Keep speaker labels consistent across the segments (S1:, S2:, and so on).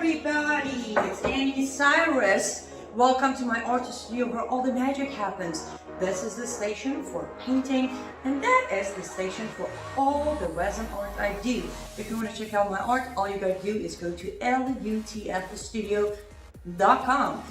S1: everybody, it's Annie Cyrus. Welcome to my art studio where all the magic happens. This is the station for painting, and that is the station for all the resin art I do. If you want to check out my art, all you gotta do is go to lutfstudio.com.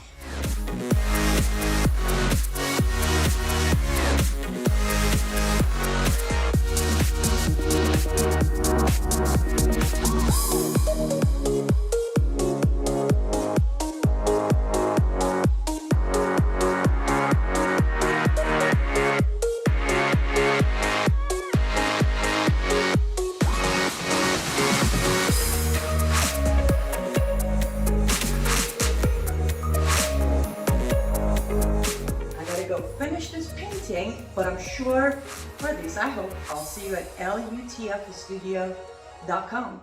S1: Finish this painting, but I'm sure, or at least I hope, I'll see you at lutfstudio.com.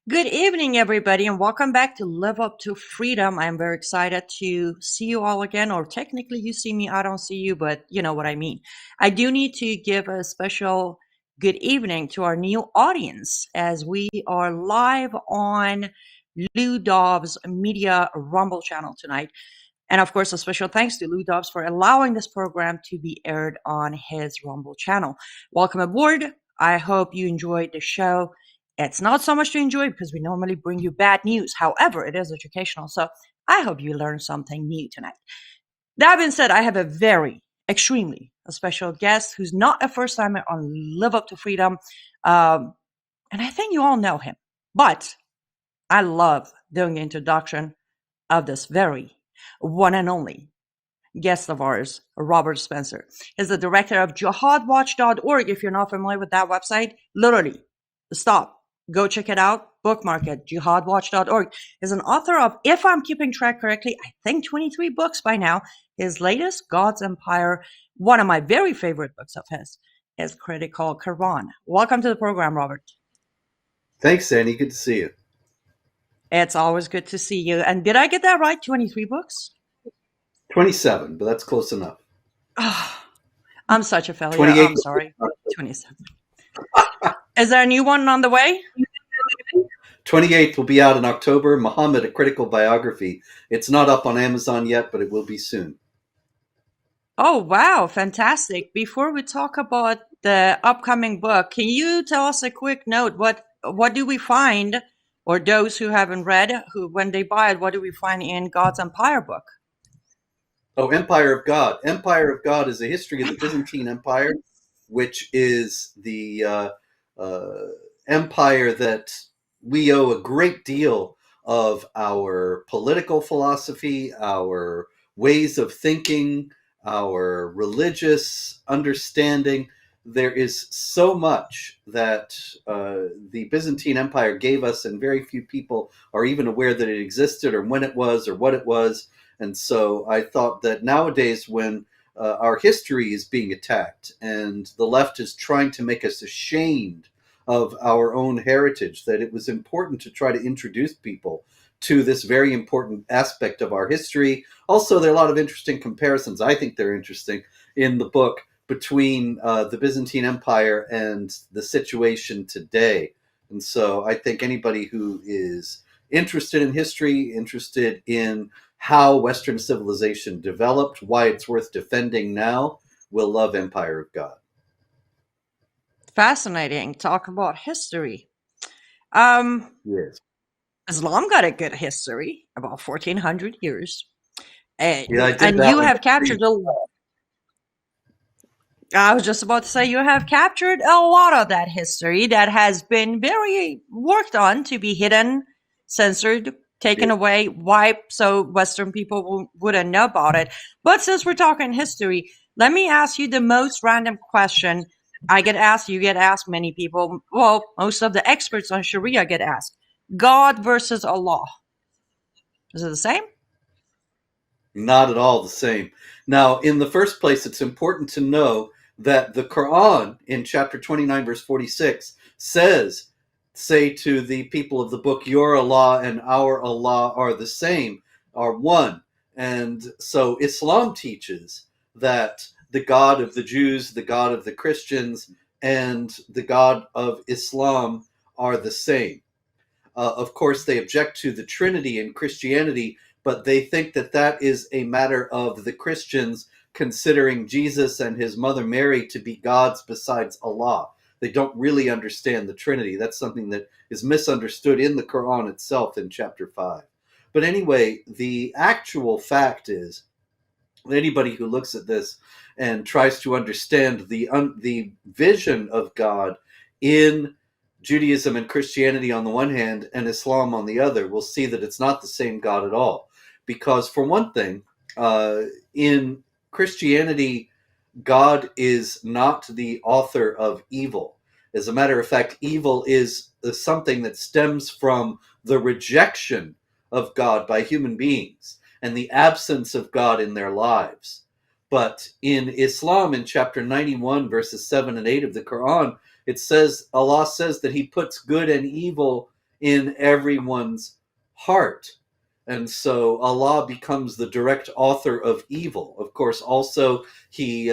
S1: Good evening, everybody, and welcome back to Live Up to Freedom. I'm very excited to see you all again, or technically you see me, I don't see you, but you know what I mean. I do need to give a special good evening to our new audience as we are live on Lou Dobbs Media Rumble channel tonight. And of course, a special thanks to Lou Dobbs for allowing this program to be aired on his Rumble channel. Welcome aboard. I hope you enjoyed the show. It's not so much to enjoy because we normally bring you bad news. However, it is educational. So I hope you learned something new tonight. That being said, I have a extremely special guest who's not a first timer on Live Up to Freedom. And I think you all know him. But I love doing the introduction of this very one and only guest of ours, Robert Spencer. He's the director of jihadwatch.org. If you're not familiar with that website, literally, stop. Go check it out. Bookmark it. Jihadwatch.org. Is an author of, if I'm keeping track correctly, I think 23 books by now. His latest, God's Empire, one of my very favorite books of his, is Critical Quran. Welcome to the program, Robert.
S2: Thanks, Annie. Good to see you.
S1: It's always good to see you. And did I get that right? 23 books?
S2: 27, but that's close enough.
S1: Oh, I'm such a failure. I'm sorry. 27. Is there a new one on the way?
S2: 28th will be out in October. Muhammad, a critical biography. It's not up on Amazon yet, but it will be soon.
S1: Oh, wow. Fantastic. Before we talk about the upcoming book, can you tell us a quick note? What do we find, or those who haven't read, when they buy it, what do we find in God's Empire book?
S2: Oh, Empire of God. Empire of God is a history of the Byzantine Empire, which is the empire that we owe a great deal of our political philosophy, our ways of thinking, our religious understanding. There is so much that the Byzantine Empire gave us, and very few people are even aware that it existed or when it was or what it was. And so I thought that nowadays, when our history is being attacked and the left is trying to make us ashamed of our own heritage, that it was important to try to introduce people to this very important aspect of our history. Also, there are a lot of interesting comparisons. I think they're interesting in the book between the Byzantine Empire and the situation today. And so I think anybody who is interested in history, interested in how Western civilization developed, why it's worth defending now, will love Empire of God.
S1: Fascinating. Talk about history.
S2: Yes.
S1: Islam got a good history, about 1400 years. And
S2: you
S1: have captured a lot. I was just about to say, you have captured a lot of that history that has been very worked on to be hidden, censored, taken away, wiped, so Western people wouldn't know about it. But since we're talking history, let me ask you the most random question. I get asked, you get asked, many people, well, most of the experts on Sharia get asked. God versus Allah. Is it the same?
S2: Not at all the same. Now, in the first place, it's important to know that the Quran in chapter 29, verse 46 says, say to the people of the book, your Allah and our Allah are the same, are one. And so Islam teaches that the God of the Jews, the God of the Christians, and the God of Islam are the same. Of course, they object to the Trinity in Christianity, but they think that that is a matter of the Christians considering Jesus and his mother Mary to be gods besides Allah. They don't really understand the Trinity. That's something that is misunderstood in the Quran itself in chapter 5. But anyway, the actual fact is, anybody who looks at this and tries to understand the vision of God in Judaism and Christianity on the one hand and Islam on the other will see that it's not the same God at all. Because, for one thing, in Christianity, God is not the author of evil. As a matter of fact, evil is something that stems from the rejection of God by human beings and the absence of God in their lives. But in Islam, in chapter 91, verses 7 and 8 of the Quran, it says, Allah says that he puts good and evil in everyone's heart. And so Allah becomes the direct author of evil. Of course, also he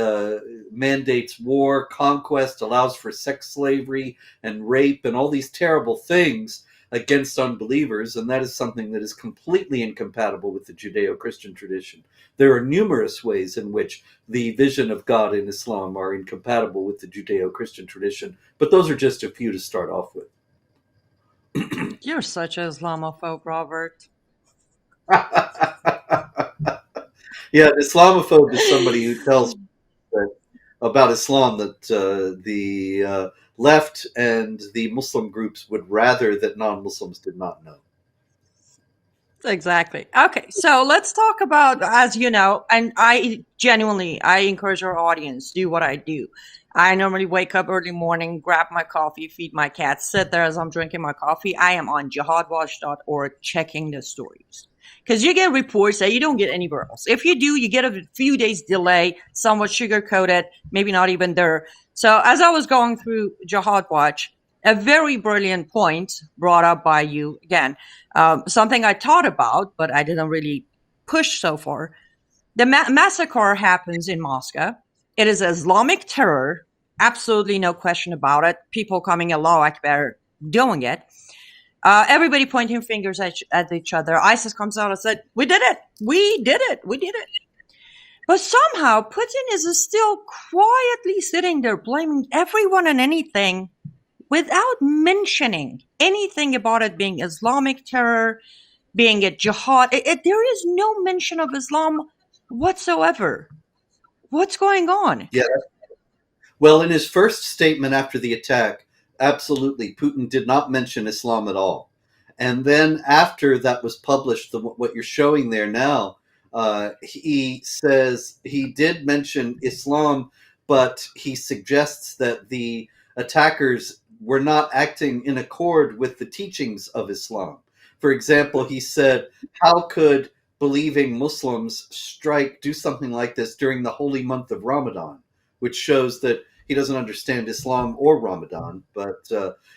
S2: mandates war, conquest, allows for sex slavery and rape and all these terrible things against unbelievers, and that is something that is completely incompatible with the Judeo-Christian tradition. There are numerous ways in which the vision of God in Islam are incompatible with the Judeo-Christian tradition, but those are just a few to start off with.
S1: You're such a Islamophobe, Robert.
S2: Yeah, an Islamophobe is somebody who tells about Islam that the left and the Muslim groups would rather that non-Muslims did not know.
S1: Exactly. Okay, so let's talk about, as you know, and I encourage our audience, do what I do. I normally wake up early morning, grab my coffee, feed my cat, sit there as I'm drinking my coffee. I am on jihadwatch.org checking the stories. Because you get reports that you don't get anywhere else. If you do, you get a few days delay, somewhat sugar coated, maybe not even there. So as I was going through Jihad Watch, a very brilliant point brought up by you again, something I thought about, but I didn't really push so far. The massacre happens in Moscow. It is Islamic terror, absolutely no question about it. People coming Allahu Akbar doing it. Everybody pointing fingers at each other. ISIS comes out and said, "We did it. We did it. We did it." But somehow Putin is still quietly sitting there blaming everyone and anything without mentioning anything about it being Islamic terror, being a jihad. There is no mention of Islam whatsoever. What's going on?
S2: Yeah. Well, in his first statement after the attack, absolutely, Putin did not mention Islam at all. And then after that was published, what you're showing there now, he says he did mention Islam, but he suggests that the attackers were not acting in accord with the teachings of Islam. For example, he said, how could believing Muslims do something like this during the holy month of Ramadan? Which shows that he doesn't understand Islam or Ramadan, but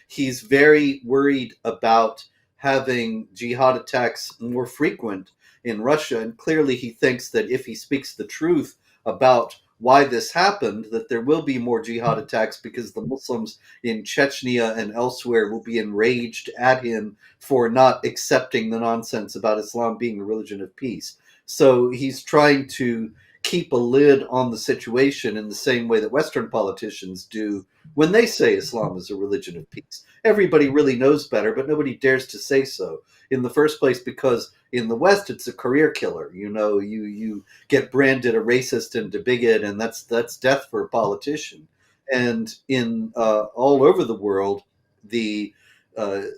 S2: he's very worried about having jihad attacks more frequent in Russia. And clearly he thinks that if he speaks the truth about why this happened, that there will be more jihad attacks because the Muslims in Chechnya and elsewhere will be enraged at him for not accepting the nonsense about Islam being a religion of peace. So he's trying to keep a lid on the situation in the same way that Western politicians do when they say Islam is a religion of peace. Everybody really knows better, but nobody dares to say so. In the first place, because in the West it's a career killer. You know, you get branded a racist and a bigot, and that's death for a politician. And in all over the world, the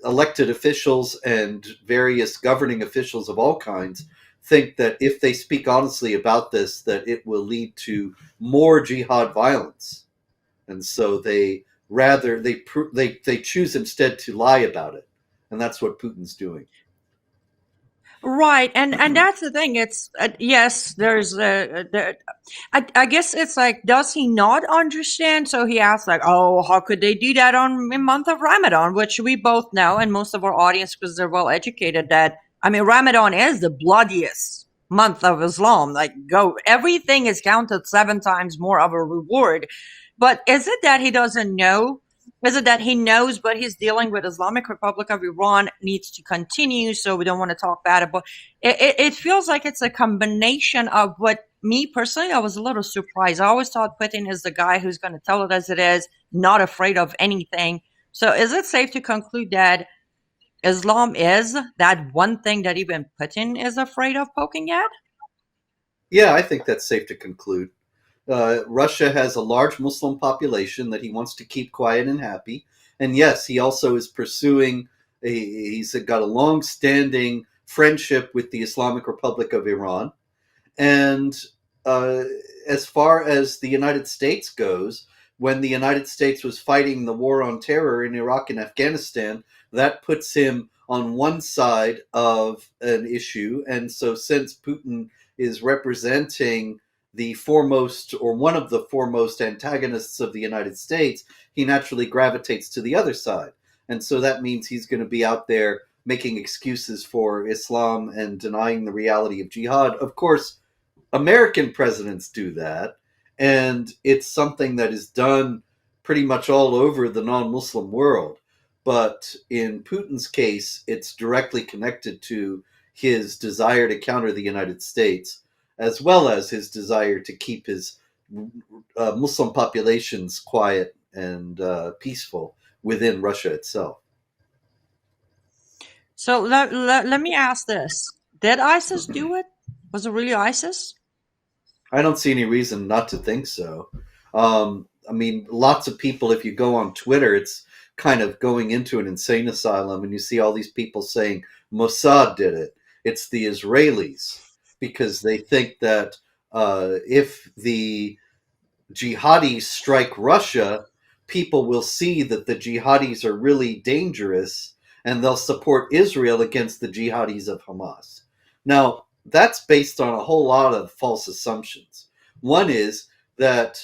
S2: elected officials and various governing officials of all kinds think that if they speak honestly about this, that it will lead to more jihad violence, and so they choose instead to lie about it, and that's what Putin's doing.
S1: Right, and that's the thing. It's yes, there's I guess it's like, does he not understand? So he asks like, oh, how could they do that on in month of Ramadan, which we both know, and most of our audience, because they're well educated, that I mean, Ramadan is the bloodiest month of Islam. Like, go, everything is counted 7 times more of a reward. But is it that he doesn't know? Is it that he knows, but he's dealing with Islamic Republic of Iran needs to continue, so we don't want to talk bad about it? It feels like it's a combination of what me personally, I was a little surprised. I always thought Putin is the guy who's going to tell it as it is, not afraid of anything. So is it safe to conclude that Islam is that one thing that even Putin is afraid of poking at?
S2: Yeah, I think that's safe to conclude. Russia has a large Muslim population that he wants to keep quiet and happy. And yes, he also is pursuing, he's got a long standing friendship with the Islamic Republic of Iran. And uh, as far as the United States goes, when the United States was fighting the war on terror in Iraq and Afghanistan, that puts him on one side of an issue. And so, since Putin is representing the foremost or one of the foremost antagonists of the United States, he naturally gravitates to the other side. And so that means he's going to be out there making excuses for Islam and denying the reality of jihad. Of course, American presidents do that, and it's something that is done pretty much all over the non Muslim world. But in Putin's case, it's directly connected to his desire to counter the United States, as well as his desire to keep his Muslim populations quiet and peaceful within Russia itself.
S1: So let me ask this. Did ISIS do it? Was it really ISIS?
S2: I don't see any reason not to think so. I mean, lots of people, if you go on Twitter, it's kind of going into an insane asylum, and you see all these people saying Mossad did it. It's the Israelis, because they think that if the jihadis strike Russia, people will see that the jihadis are really dangerous and they'll support Israel against the jihadis of Hamas. Now, that's based on a whole lot of false assumptions. One is that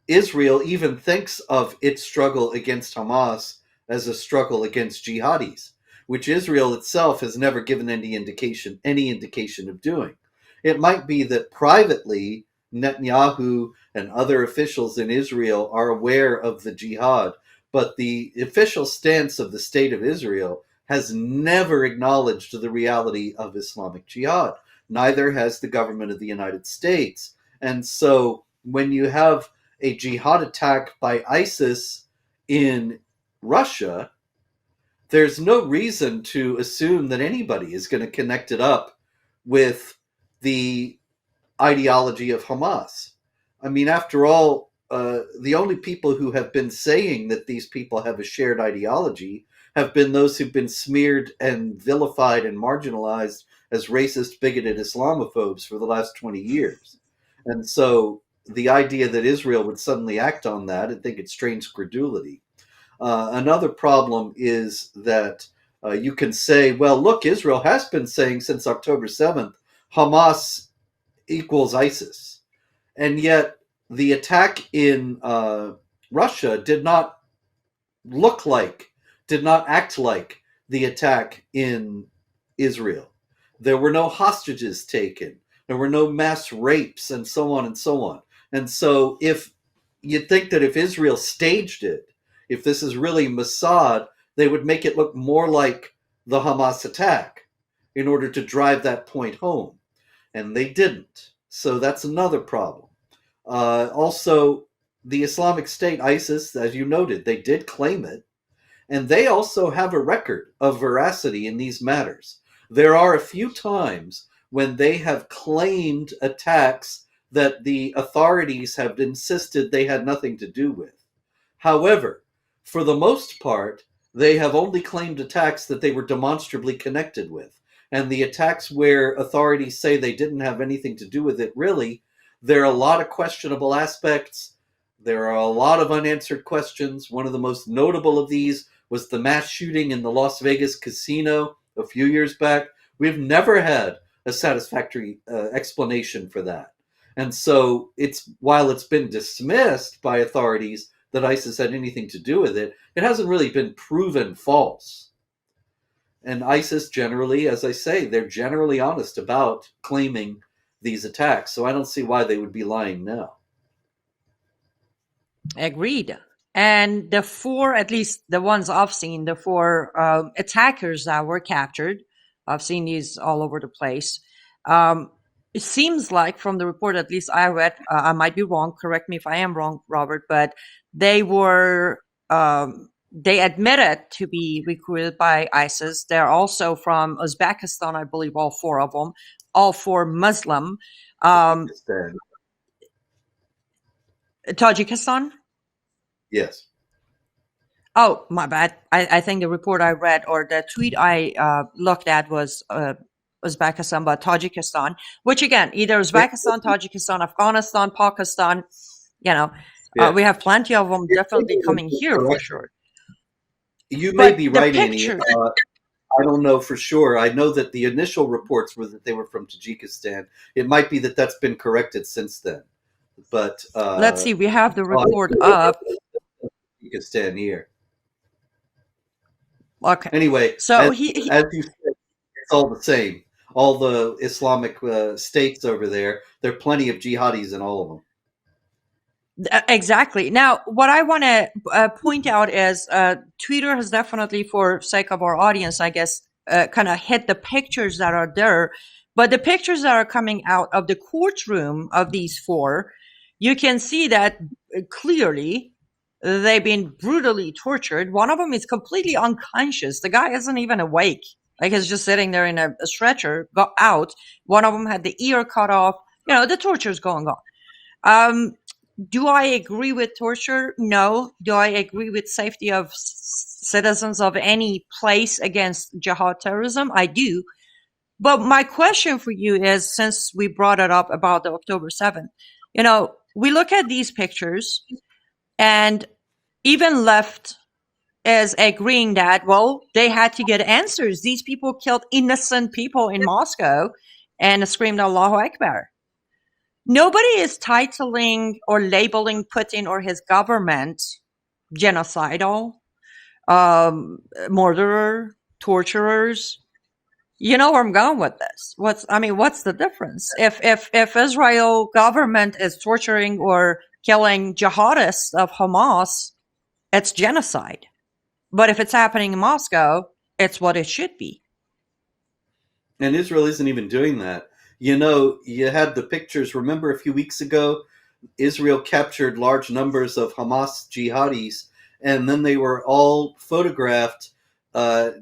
S2: Israel even thinks of its struggle against Hamas as a struggle against jihadis, which Israel itself has never given any indication of doing. It might be that privately Netanyahu and other officials in Israel are aware of the jihad, but the official stance of the state of Israel has never acknowledged the reality of Islamic jihad. Neither has the government of the United States. And so when you have a jihad attack by ISIS in Russia, there's no reason to assume that anybody is going to connect it up with the ideology of Hamas. I mean, after all, the only people who have been saying that these people have a shared ideology have been those who've been smeared and vilified and marginalized as racist, bigoted Islamophobes for the last 20 years. And so the idea that Israel would suddenly act on that, I think it strains credulity. Another problem is that you can say, well, look, Israel has been saying since October 7th, Hamas equals ISIS. And yet the attack in Russia look like, did not act like the attack in Israel. There were no hostages taken. There were no mass rapes and so on and so on. And so if you'd think that if Israel staged it, if this is really Mossad, they would make it look more like the Hamas attack in order to drive that point home. And they didn't. So that's another problem. Also, the Islamic State, ISIS, as you noted, they did claim it. And they also have a record of veracity in these matters. There are a few times when they have claimed attacks that the authorities have insisted they had nothing to do with. However, for the most part, they have only claimed attacks that they were demonstrably connected with. And the attacks where authorities say they didn't have anything to do with it, really, there are a lot of questionable aspects. There are a lot of unanswered questions. One of the most notable of these was the mass shooting in the Las Vegas casino a few years back, We've never had a satisfactory explanation for that. And so it's while it's been dismissed by authorities that ISIS had anything to do with it, it hasn't really been proven false. And ISIS generally, as I say, they're generally honest about claiming these attacks. So I don't see why they would be lying now.
S1: Agreed. And the four, at least the ones I've seen, the four attackers that were captured, I've seen these all over the place. Um, it seems like from the report, at least I read, I might be wrong, correct me if I am wrong, Robert, but they were, they admitted to be recruited by ISIS. They're also from Uzbekistan, I believe, all four of them, all four Muslim. Um, Tajikistan.
S2: Yes.
S1: Oh, my bad. I think the report I read or the tweet I looked at was Uzbekistan, but Tajikistan, which again, either Uzbekistan, Tajikistan, Afghanistan, Pakistan, you know,
S2: Yeah.
S1: we have plenty of them definitely coming here for sure.
S2: You may
S1: But
S2: be
S1: the
S2: right, Annie.
S1: picture,
S2: I don't know for sure. I know that the initial reports were that they were from Tajikistan. It might be that that's been corrected since then. But
S1: let's see, we have the report up.
S2: Tajikistan here.
S1: Okay.
S2: Anyway,
S1: So
S2: as you said, it's all the same. All the Islamic states over there, there are plenty of jihadis in all of them.
S1: Exactly. Now, what I want to point out is Twitter has definitely, for sake of our audience, I guess, kind of hit the pictures that are there. But the pictures that are coming out of the courtroom of these four, you can see that clearly they've been brutally tortured. One of them is completely unconscious. The guy isn't even awake. Like he's just sitting there in a stretcher, got out. One of them had the ear cut off. You know, the torture's going on. Do I agree with torture? No. Do I agree with safety of citizens of any place against jihad terrorism? I do. But my question for you is, since we brought it up about the October 7th, you know, we look at these pictures and even left is agreeing that, well, they had to get answers. These people killed innocent people in Moscow and screamed Allahu Akbar. Nobody is titling or labeling Putin or his government genocidal, murderer, torturers. You know where I'm going with this. What's the difference? If Israel government is torturing or killing jihadists of Hamas, it's genocide. But if it's happening in Moscow, it's what it should be.
S2: And Israel isn't even doing that. You know, you had the pictures. Remember a few weeks ago, Israel captured large numbers of Hamas jihadis, and then they were all photographed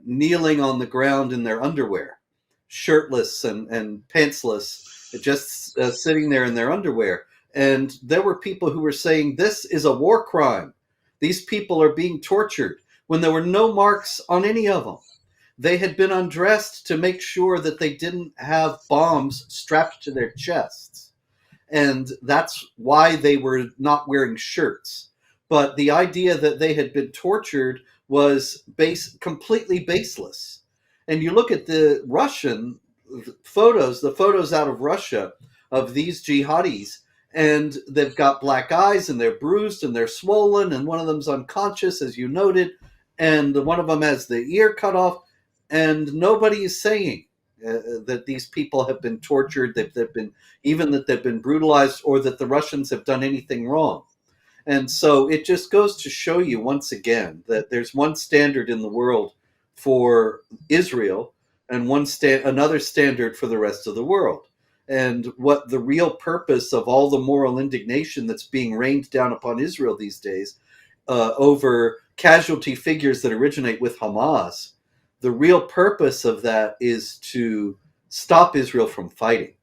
S2: kneeling on the ground in their underwear, shirtless and pantsless, just sitting there in their underwear. And there were people who were saying, this is a war crime. These people are being tortured, when there were no marks on any of them. They had been undressed to make sure that they didn't have bombs strapped to their chests. And that's why they were not wearing shirts. But the idea that they had been tortured was completely baseless. And you look at the Russian photos, the photos out of Russia of these jihadis, and they've got black eyes and they're bruised and they're swollen, and one of them's unconscious, as you noted, and one of them has the ear cut off. And nobody is saying that these people have been tortured, that they've been brutalized, or that the Russians have done anything wrong. And so it just goes to show you once again that there's one standard in the world for Israel and another standard for the rest of the world. And what the real purpose of all the moral indignation that's being rained down upon Israel these days over casualty figures that originate with Hamas, the real purpose of that is to stop Israel from fighting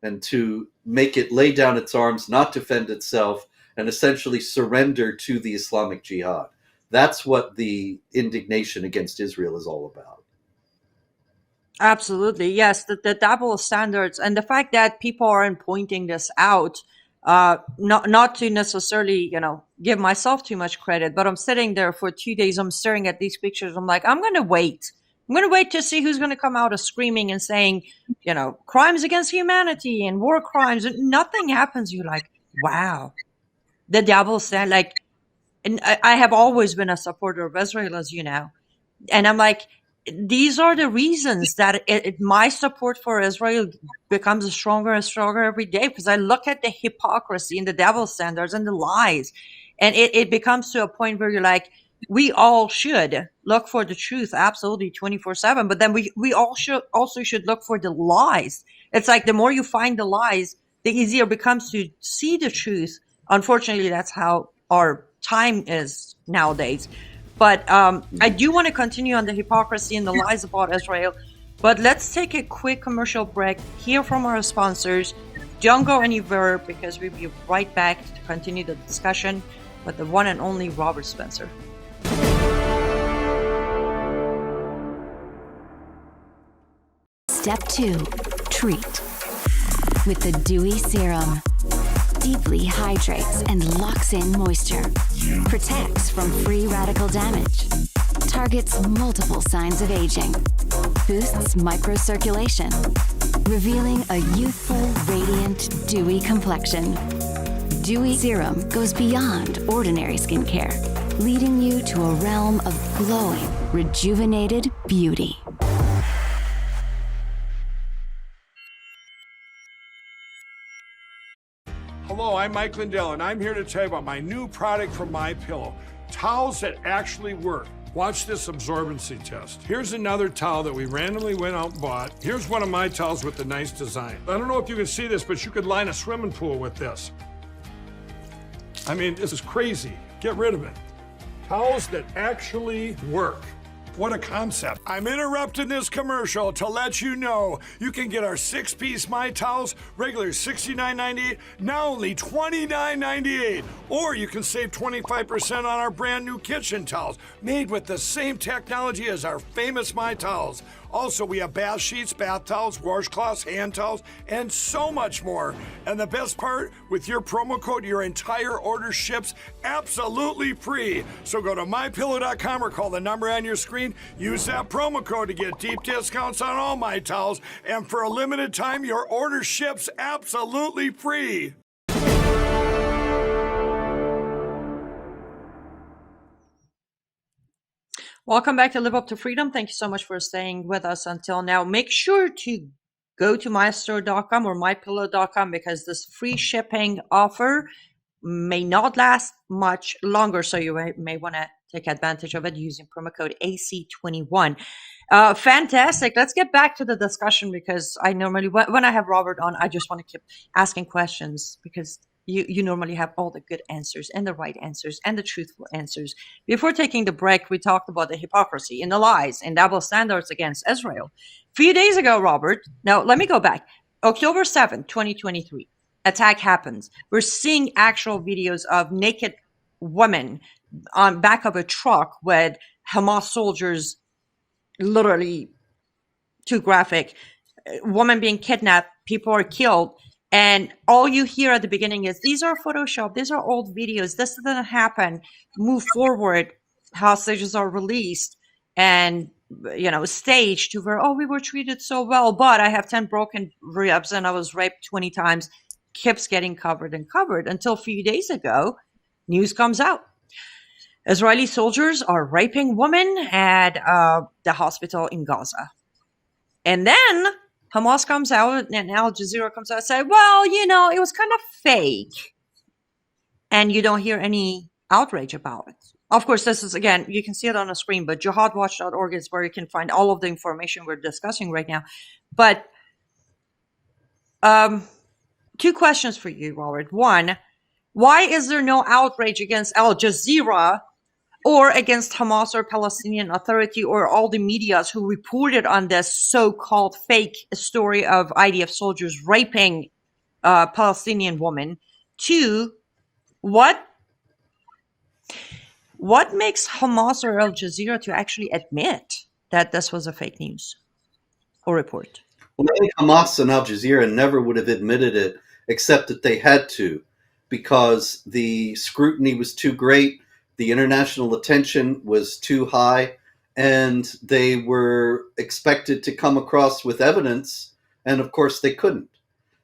S2: and to make it lay down its arms, not defend itself, and essentially surrender to the Islamic Jihad. That's what the indignation against Israel is all about.
S1: Absolutely. Yes, the double standards and the fact that people aren't pointing this out, not to necessarily, give myself too much credit, but I'm sitting there for 2 days. I'm staring at these pictures. I'm like, I'm going to wait I'm going to wait to see who's going to come out of screaming and saying, crimes against humanity and war crimes, and nothing happens. You're like, wow, the devil said, like, and I have always been a supporter of Israel, as you know. And I'm like, these are the reasons that my support for Israel becomes stronger and stronger every day, because I look at the hypocrisy and the double standards and the lies. And it becomes to a point where you're like, we all should look for the truth, absolutely 24/7. But then we all should look for the lies. It's like the more you find the lies, the easier it becomes to see the truth. Unfortunately, that's how our time is nowadays. But I do want to continue on the hypocrisy and the lies about Israel. But let's take a quick commercial break, hear from our sponsors. Don't go anywhere, because we'll be right back to continue the discussion with the one and only Robert Spencer.
S3: Step 2. Treat. With the Dewy Serum. Deeply hydrates and locks in moisture. Protects from free radical damage. Targets multiple signs of aging. Boosts microcirculation. Revealing a youthful, radiant, dewy complexion. Dewy Serum goes beyond ordinary skincare, leading you to a realm of glowing, rejuvenated beauty.
S4: Hello, I'm Mike Lindell, and I'm here to tell you about my new product from MyPillow, towels that actually work. Watch this absorbency test. Here's another towel that we randomly went out and bought. Here's one of my towels with the nice design. I don't know if you can see this, but you could line a swimming pool with this. I mean, this is crazy. Get rid of it. Towels that actually work. What a concept. I'm interrupting this commercial to let you know you can get our 6-piece My Towels, regular $69.98, now only $29.98. Or you can save 25% on our brand new kitchen towels, made with the same technology as our famous My Towels. Also, we have bath sheets, bath towels, washcloths, hand towels, and so much more. And the best part, with your promo code, your entire order ships absolutely free. So go to mypillow.com or call the number on your screen. Use that promo code to get deep discounts on all My Towels. And for a limited time, your order ships absolutely free.
S1: Welcome back to Live Up to Freedom. Thank you so much for staying with us until now. Make sure to go to mystore.com or mypillow.com, because this free shipping offer may not last much longer. So you may want to take advantage of it using promo code AC21. Fantastic. Let's get back to the discussion, because I normally, when I have Robert on, I just want to keep asking questions, because you normally have all the good answers and the right answers and the truthful answers. Before taking the break, we talked about the hypocrisy and the lies and double standards against Israel. A few days ago, Robert, now let me go back. October 7th, 2023, attack happens. We're seeing actual videos of naked women on back of a truck with Hamas soldiers, literally too graphic. Woman being kidnapped, people are killed. And all you hear at the beginning is, these are Photoshop, these are old videos, this didn't happen, move forward, hostages are released, and, staged to where, we were treated so well, but I have 10 broken ribs and I was raped 20 times, keeps getting covered and covered, until a few days ago, news comes out. Israeli soldiers are raping women at the hospital in Gaza. And then Hamas comes out and Al Jazeera comes out and say, well, it was kind of fake. And you don't hear any outrage about it. Of course, this is, again, you can see it on the screen, but jihadwatch.org is where you can find all of the information we're discussing right now. But two questions for you, Robert. One, why is there no outrage against Al Jazeera or against Hamas or Palestinian Authority or all the medias who reported on this so-called fake story of IDF soldiers raping Palestinian women? Two, what makes Hamas or Al Jazeera to actually admit that this was a fake news or report?
S2: Well, I think Hamas and Al Jazeera never would have admitted it, except that they had to, because the scrutiny was too great. The international attention was too high, and they were expected to come across with evidence, and of course they couldn't.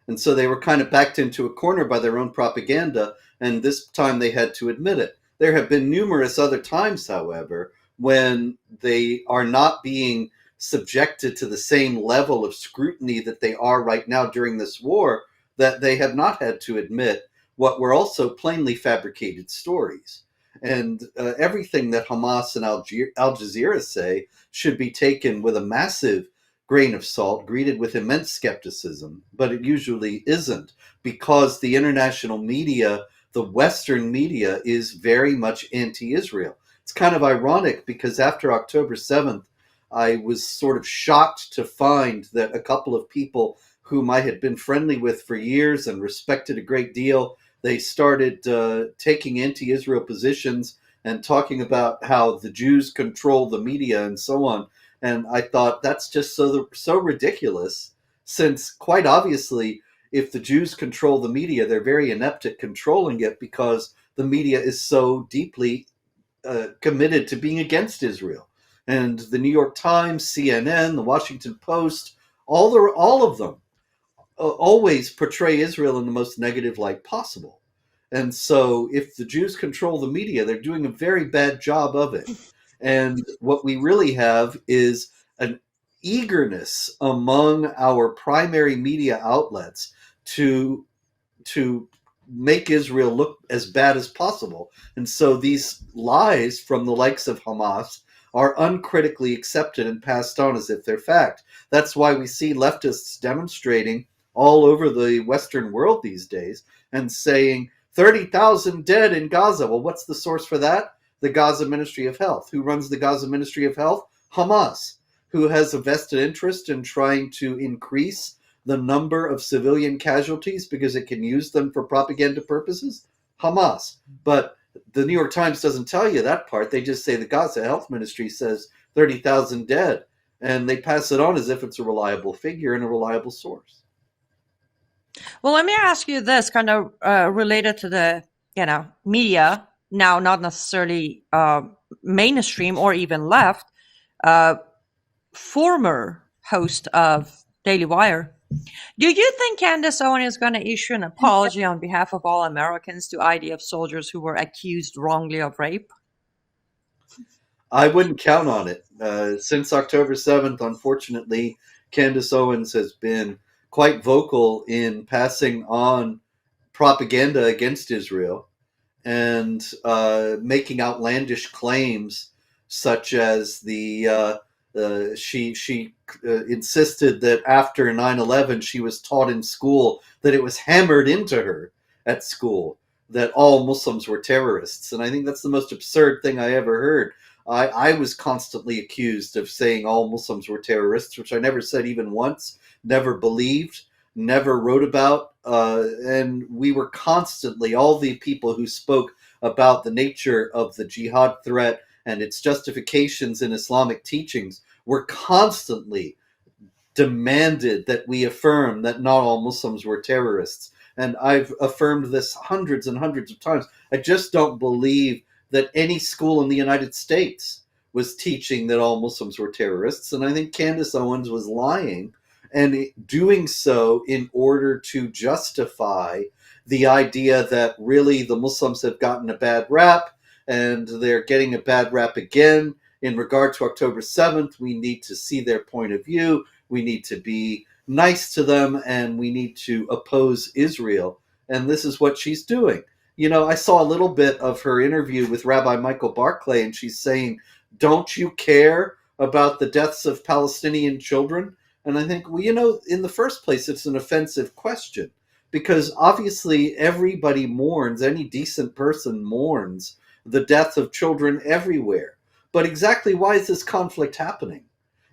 S2: And so they were kind of backed into a corner by their own propaganda, and this time they had to admit it. There have been numerous other times, however, when they are not being subjected to the same level of scrutiny that they are right now during this war, that they have not had to admit what were also plainly fabricated stories. And everything that Hamas and Al Jazeera say should be taken with a massive grain of salt, greeted with immense skepticism, but it usually isn't, because the international media, the Western media, is very much anti-Israel. It's kind of ironic because after October 7th, I was sort of shocked to find that a couple of people whom I had been friendly with for years and respected a great deal, they started taking anti-Israel positions and talking about how the Jews control the media and so on. And I thought that's just so ridiculous, since quite obviously, if the Jews control the media, they're very inept at controlling it because the media is so deeply committed to being against Israel. And the New York Times, CNN, the Washington Post, all of them always portray Israel in the most negative light possible. And so if the Jews control the media, they're doing a very bad job of it. And what we really have is an eagerness among our primary media outlets to make Israel look as bad as possible. And so these lies from the likes of Hamas are uncritically accepted and passed on as if they're fact. That's why we see leftists demonstrating all over the Western world these days and saying 30,000 dead in Gaza. Well, what's the source for that? The Gaza Ministry of Health. Who runs the Gaza Ministry of Health? Hamas. Who has a vested interest in trying to increase the number of civilian casualties because it can use them for propaganda purposes? Hamas. But the New York Times doesn't tell you that part. They just say the Gaza Health Ministry says 30,000 dead, and they pass it on as if it's a reliable figure and a reliable source.
S1: Well, let me ask you this, kind of related to the media now, not necessarily mainstream or even left. Former host of Daily Wire. Do you think Candace Owen is going to issue an apology on behalf of all Americans to IDF soldiers who were accused wrongly of rape?
S2: I wouldn't count on it. Since October 7th, unfortunately, Candace Owens has been quite vocal in passing on propaganda against Israel and making outlandish claims, such as she insisted that after 9/11 she was taught in school, that it was hammered into her at school that all Muslims were terrorists. And I think that's the most absurd thing I ever heard. I was constantly accused of saying all Muslims were terrorists, which I never said even once, never believed, never wrote about. And we were constantly, all the people who spoke about the nature of the jihad threat and its justifications in Islamic teachings were constantly demanded that we affirm that not all Muslims were terrorists. And I've affirmed this hundreds and hundreds of times. I just don't believe that any school in the United States was teaching that all Muslims were terrorists. And I think Candace Owens was lying, and doing so in order to justify the idea that really the Muslims have gotten a bad rap, and they're getting a bad rap again. In regard to October 7th, we need to see their point of view. We need to be nice to them, and we need to oppose Israel. And this is what she's doing. You know, I saw a little bit of her interview with Rabbi Michael Barclay, and she's saying, don't you care about the deaths of Palestinian children? And I think, well, you know, in the first place, it's an offensive question, because obviously everybody mourns, any decent person mourns the death of children everywhere. But exactly why is this conflict happening?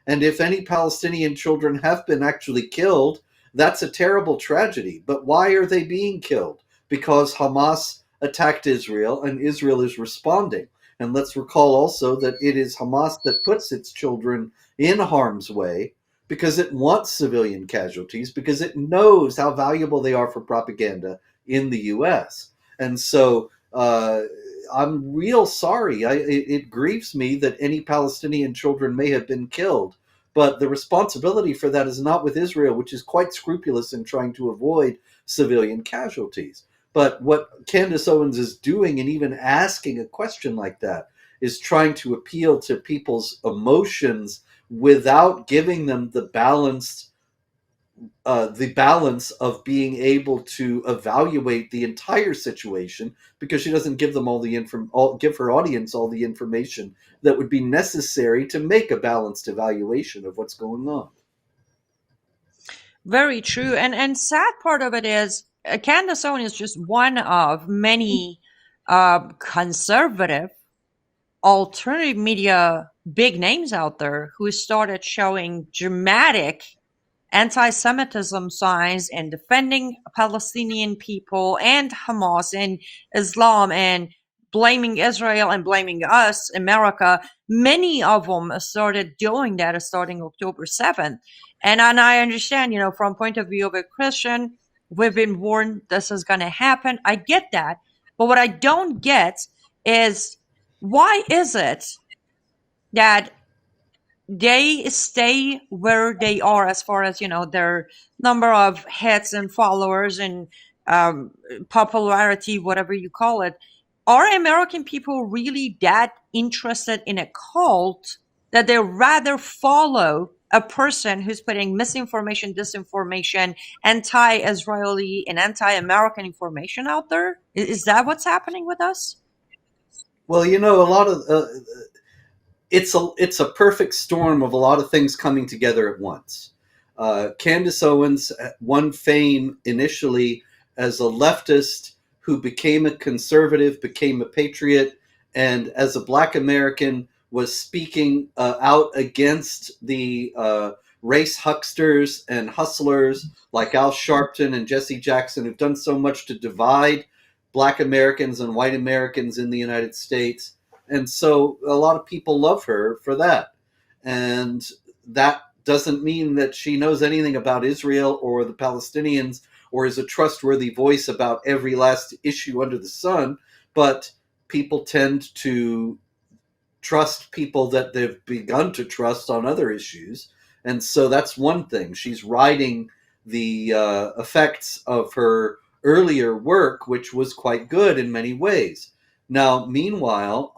S2: And if any Palestinian children have been actually killed, that's a terrible tragedy. But why are they being killed? Because Hamas attacked Israel, and Israel is responding. And let's recall also that it is Hamas that puts its children in harm's way because it wants civilian casualties, because it knows how valuable they are for propaganda in the U.S. And so Uh, I'm real sorry. It grieves me that any Palestinian children may have been killed, but the responsibility for that is not with Israel, which is quite scrupulous in trying to avoid civilian casualties. But what Candace Owens is doing, and even asking a question like that, is trying to appeal to people's emotions without giving them the balance of being able to evaluate the entire situation, because she doesn't give them give her audience all the information that would be necessary to make a balanced evaluation of what's going on.
S1: Very true. And sad part of it is Candace Owens is just one of many conservative alternative media big names out there who started showing dramatic anti-Semitism signs and defending Palestinian people and Hamas and Islam and blaming Israel and blaming us, America. Many of them started doing that starting October 7th. And I understand, from point of view of a Christian, we've been warned this is going to happen. I get that. But what I don't get is, why is it that they stay where they are as far as their number of hits and followers and popularity, whatever you call it? Are American people really that interested in a cult that they rather follow a person who's putting misinformation, disinformation, anti-Israeli and anti-American information out there? Is that what's happening with us?
S2: Well, a lot of it's a perfect storm of a lot of things coming together at once. Candace Owens won fame initially as a leftist who became a conservative, became a patriot, and as a Black American was speaking out against the race hucksters and hustlers like Al Sharpton and Jesse Jackson, who've done so much to divide Black Americans and white Americans in the United States. And so a lot of people love her for that. And that doesn't mean that she knows anything about Israel or the Palestinians or is a trustworthy voice about every last issue under the sun. But people tend to trust people that they've begun to trust on other issues. And so that's one thing. She's riding the effects of her earlier work, which was quite good in many ways. Now, meanwhile,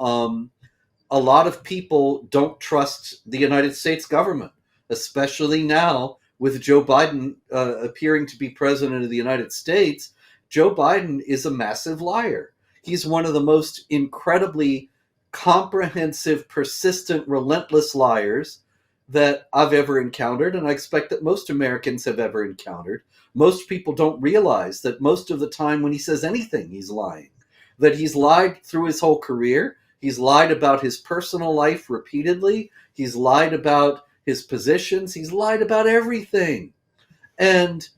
S2: a lot of people don't trust the United States government, especially now with Joe Biden appearing to be president of the United States. Joe Biden is a massive liar. He's one of the most incredibly comprehensive, persistent, relentless liars that I've ever encountered, and I expect that most Americans have ever encountered. Most people don't realize that most of the time when he says anything, he's lying. That he's lied through his whole career. He's lied about his personal life repeatedly. He's lied about his positions. He's lied about everything. And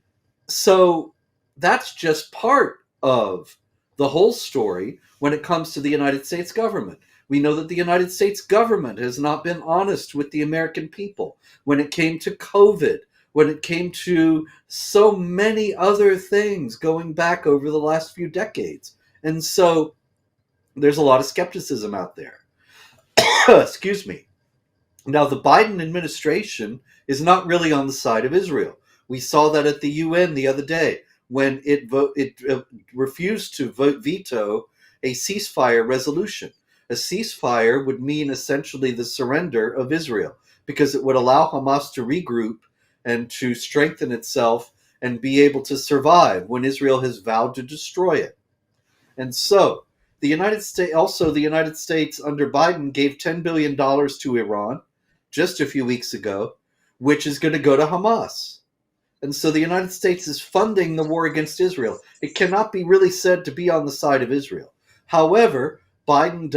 S2: so that's just part of the whole story when it comes to the United States government. We know that the United States government has not been honest with the American people when it came to COVID, when it came to so many other things going back over the last few decades. And so there's a lot of skepticism out there. Excuse me. Now, the Biden administration is not really on the side of Israel. We saw that at the UN the other day when it refused to veto a ceasefire resolution. A ceasefire would mean essentially the surrender of Israel, because it would allow Hamas to regroup and to strengthen itself and be able to survive when Israel has vowed to destroy it. And so the United States under Biden gave $10 billion to Iran just a few weeks ago, which is going to go to Hamas. And so the United States is funding the war against Israel. It cannot be really said to be on the side of Israel. However, Biden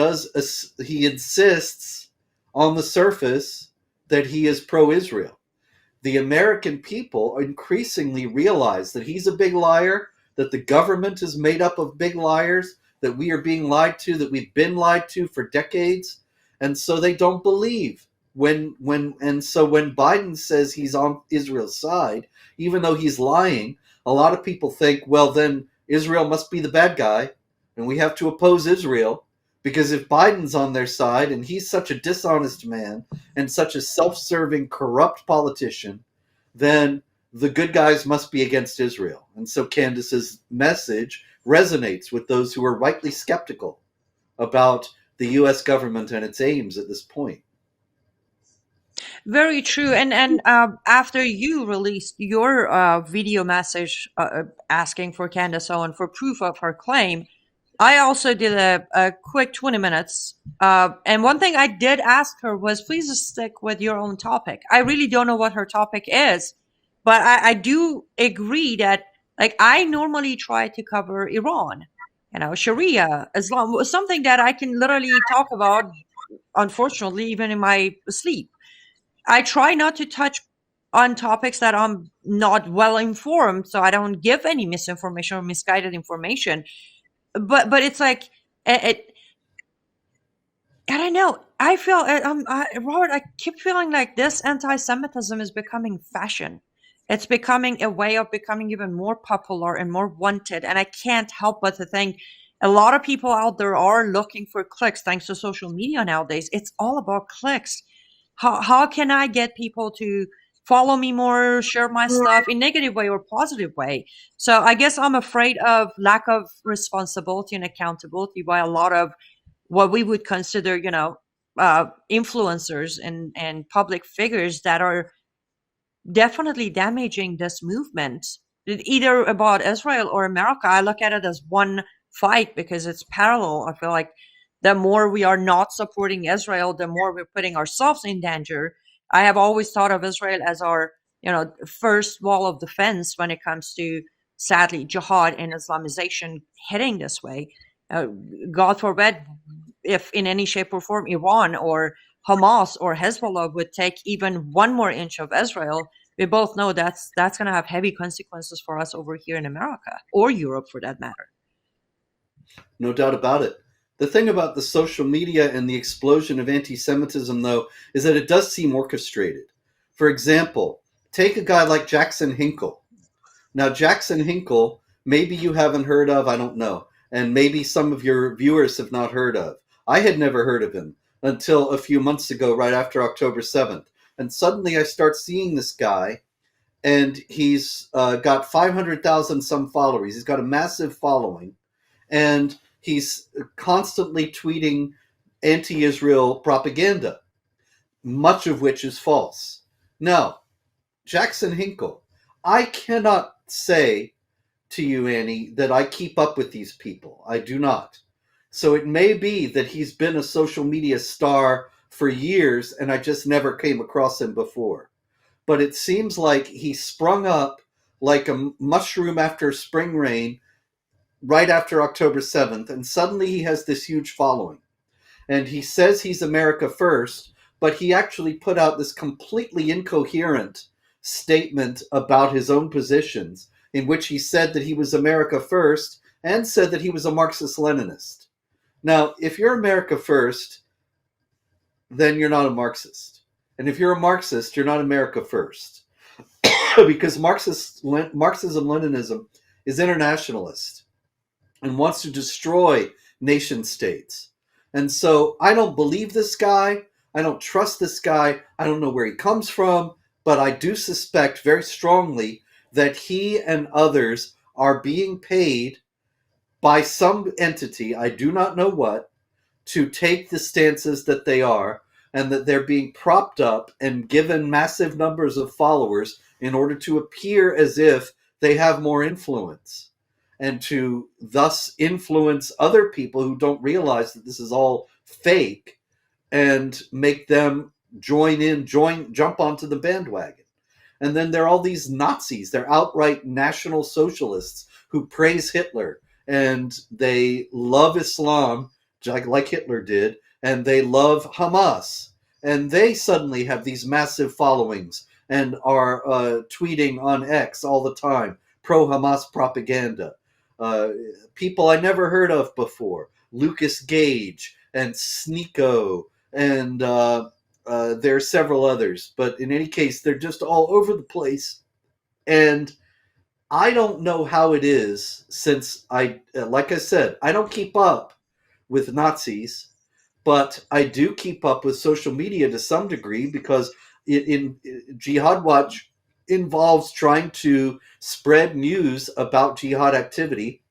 S2: he insists on the surface that he is pro-Israel. The American people increasingly realize that he's a big liar, that the government is made up of big liars, that we are being lied to, that we've been lied to for decades. And so they don't believe. So when Biden says he's on Israel's side, even though he's lying, a lot of people think, well, then Israel must be the bad guy. and we have to oppose Israel, because if Biden's on their side and he's such a dishonest man and such a self-serving, corrupt politician, then the good guys must be against Israel. And so Candace's message resonates with those who are rightly skeptical about the U.S. government and its aims at this point.
S1: Very true. And after you released your video message asking for Candace Owen for proof of her claim, I also did a quick 20 minutes. And one thing I did ask her was, please stick with your own topic. I really don't know what her topic is, but I do agree that, like, I normally try to cover Iran, Sharia, Islam, something that I can literally talk about, unfortunately, even in my sleep. I try not to touch on topics that I'm not well informed, so I don't give any misinformation or misguided information. But it's like, I don't know. I feel, Robert, I keep feeling like this anti-Semitism is becoming fashion. It's becoming a way of becoming even more popular and more wanted. And I can't help but to think a lot of people out there are looking for clicks thanks to social media nowadays. It's all about clicks. How can I get people to follow me more, share my stuff in negative way or positive way? So I guess I'm afraid of lack of responsibility and accountability by a lot of what we would consider, influencers and public figures that are definitely damaging this movement, either about Israel or America. I look at it as one fight because it's parallel. I feel like the more we are not supporting Israel, the more we're putting ourselves in danger. I have always thought of Israel as our, first wall of defense when it comes to, sadly, jihad and Islamization heading this way. God forbid if in any shape or form Iran or Hamas or Hezbollah would take even one more inch of Israel. We both know that's going to have heavy consequences for us over here in America or Europe, for that matter.
S2: No doubt about it. The thing about the social media and the explosion of anti-Semitism, though, is that it does seem orchestrated. For example, take a guy like Jackson Hinkle. Now, Jackson Hinkle, maybe you haven't heard of, I don't know, and maybe some of your viewers have not heard of. I had never heard of him until a few months ago, right after October 7th. And suddenly I start seeing this guy, and he's got 500,000 some followers. He's got a massive following, and he's constantly tweeting anti-Israel propaganda, much of which is false. Now, Jackson Hinkle, I cannot say to you, Annie, that I keep up with these people. I do not. So it may be that he's been a social media star for years and I just never came across him before. But it seems like he sprung up like a mushroom after spring rain right after October 7th, and suddenly he has this huge following. And he says he's America first, but he actually put out this completely incoherent statement about his own positions, in which he said that he was America first and said that he was a Marxist-Leninist. Now, if you're America first, then you're not a Marxist. And if you're a Marxist, you're not America first. Because Marxism-Leninism is internationalist and wants to destroy nation states. And so I don't believe this guy. I don't trust this guy. I don't know where he comes from, but I do suspect very strongly that he and others are being paid by some entity, I do not know what, to take the stances that they are, and that they're being propped up and given massive numbers of followers in order to appear as if they have more influence, and to thus influence other people who don't realize that this is all fake, and make them jump onto the bandwagon. And then there are all these Nazis. They're outright National Socialists who praise Hitler, and they love Islam like Hitler did, and they love Hamas. And they suddenly have these massive followings and are tweeting on X all the time, pro-Hamas propaganda. People I never heard of before, Lucas Gage and Sneeko, and there are several others. But in any case, they're just all over the place. And I don't know how it is, since like I said, I don't keep up with Nazis, but I do keep up with social media to some degree, because Jihad Watch involves trying to spread news about jihad activity.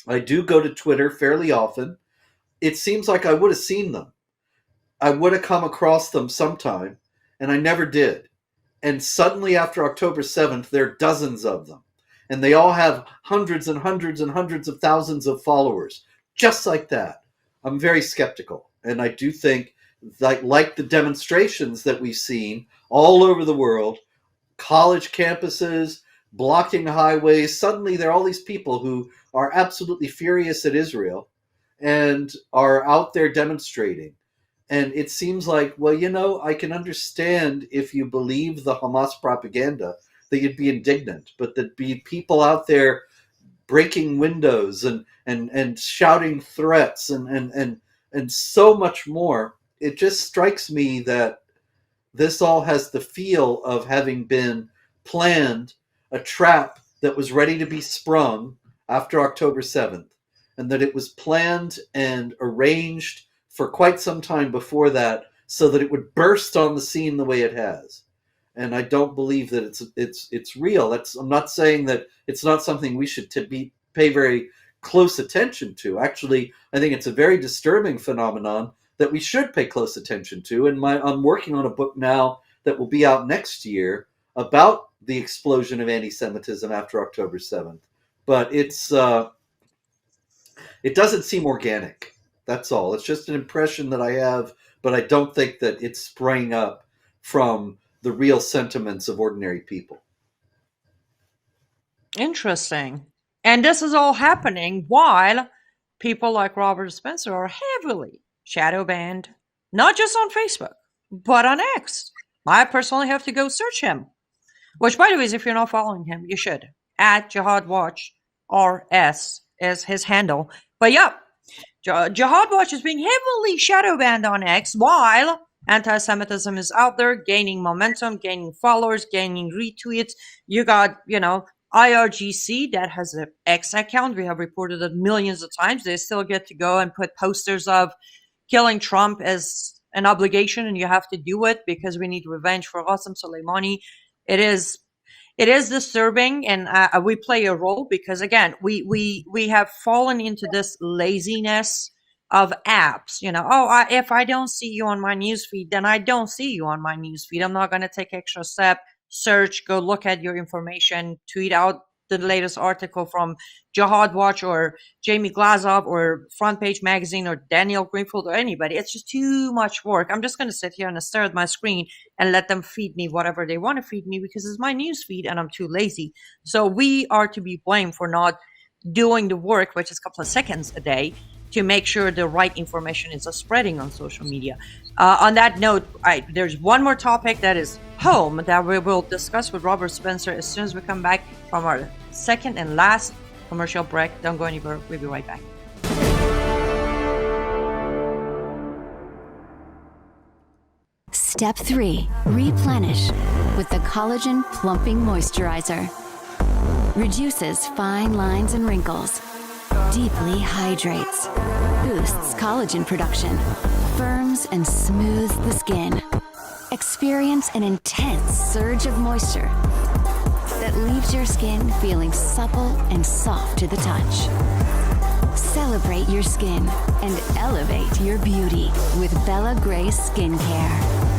S2: I do go to Twitter fairly often. It seems like I would have seen them. I would have come across them sometime, and I never did. And suddenly, after October 7th, there are dozens of them. And they all have hundreds and hundreds and hundreds of thousands of followers. Just like that. I'm very skeptical. And I do think that, like the demonstrations that we've seen all over the world, college campuses, blocking highways, suddenly there are all these people who are absolutely furious at Israel and are out there demonstrating. And it seems like, well, I can understand if you believe the Hamas propaganda that you'd be indignant, but there'd be people out there breaking windows and shouting threats and so much more. It just strikes me that this all has the feel of having been planned, a trap that was ready to be sprung after October 7th, and that it was planned and arranged for quite some time before that, so that it would burst on the scene the way it has. And I don't believe that it's real. I'm not saying that it's not something we should pay very close attention to. Actually, I think it's a very disturbing phenomenon that we should pay close attention to. And I'm working on a book now that will be out next year about the explosion of anti-Semitism after October 7th. But it doesn't seem organic. That's all. It's just an impression that I have, but I don't think that it's sprang up from the real sentiments of ordinary people.
S1: Interesting. And this is all happening while people like Robert Spencer are heavily shadow banned, not just on Facebook, but on X. I personally have to go search him, which, by the way, if you're not following him, you should. At Jihad Watch RS is his handle. But yeah, Jihad Watch is being heavily shadow banned on X while anti-Semitism is out there gaining momentum, gaining followers, gaining retweets. You got, IRGC that has an X account. We have reported it millions of times. They still get to go and put posters of killing Trump as an obligation, and you have to do it because we need revenge for Qasem Soleimani. It is disturbing, and we play a role because, again, we have fallen into this laziness of apps. If I don't see you on my newsfeed, then I don't see you on my newsfeed. I'm not going to take extra step, search, go look at your information, tweet out the latest article from Jihad Watch or Jamie Glazov or Front Page Magazine or Daniel Greenfield or anybody. It's just too much work. I'm just going to sit here and stare at my screen and let them feed me whatever they want to feed me because it's my news feed and I'm too lazy. So we are to be blamed for not doing the work, which is a couple of seconds a day, to make sure the right information is spreading on social media. On that note, there's one more topic that is home that we will discuss with Robert Spencer as soon as we come back from our second and last commercial break. Don't go anywhere. We'll be right back.
S3: Step 3. Replenish with the Collagen Plumping Moisturizer. Reduces fine lines and wrinkles. Deeply hydrates. Boosts collagen production. Firms and smooths the skin. Experience an intense surge of moisture that leaves your skin feeling supple and soft to the touch. Celebrate your skin and elevate your beauty with Bella Grace Skincare.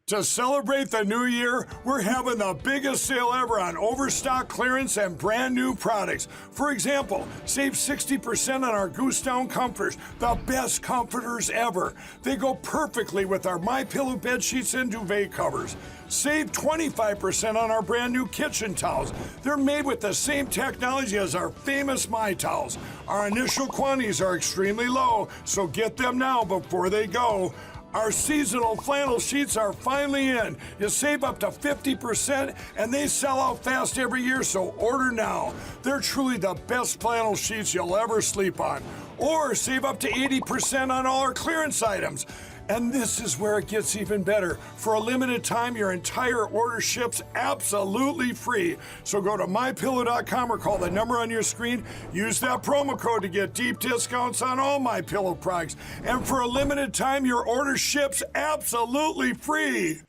S4: To celebrate the new year, we're having the biggest sale ever on overstock clearance and brand new products. For example, save 60% on our Goose Down comforters, the best comforters ever. They go perfectly with our MyPillow bed sheets and duvet covers. Save 25% on our brand new kitchen towels. They're made with the same technology as our famous My Towels. Our initial quantities are extremely low, so get them now before they go. Our seasonal flannel sheets are finally in. You save up to 50% and they sell out fast every year, so order now. They're truly the best flannel sheets you'll ever sleep on. Or save up to 80% on all our clearance items. And this is where it gets even better. For a limited time, your entire order ships absolutely free. So go to mypillow.com or call the number on your screen. Use that promo code to get deep discounts on all MyPillow products. And for a limited time, your order ships absolutely free.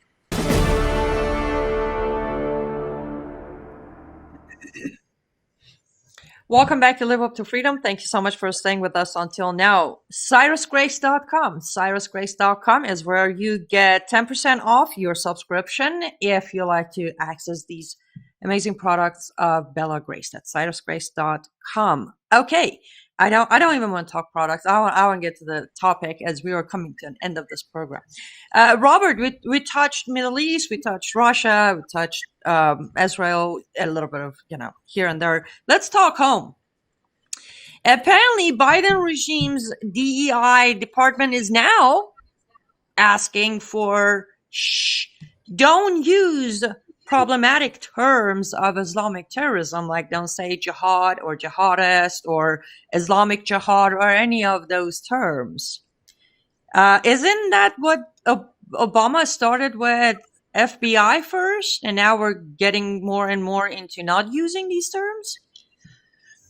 S1: Welcome back to Live Up to Freedom. Thank you so much for staying with us until now. CyrusGrace.com. CyrusGrace.com is where you get 10% off your subscription if you like to access these amazing products of Bella Grace. That's CyrusGrace.com. Okay. I don't even want to talk products. I want to get to the topic as we are coming to an end of this program. Robert, we touched Middle East, we touched Russia, we touched Israel, a little bit of, here and there. Let's talk home. Apparently, Biden regime's DEI department is now asking for, don't use problematic terms of Islamic terrorism, like don't say jihad or jihadist or Islamic jihad or any of those terms. Isn't that what Obama started with FBI first, and now we're getting more and more into not using these terms?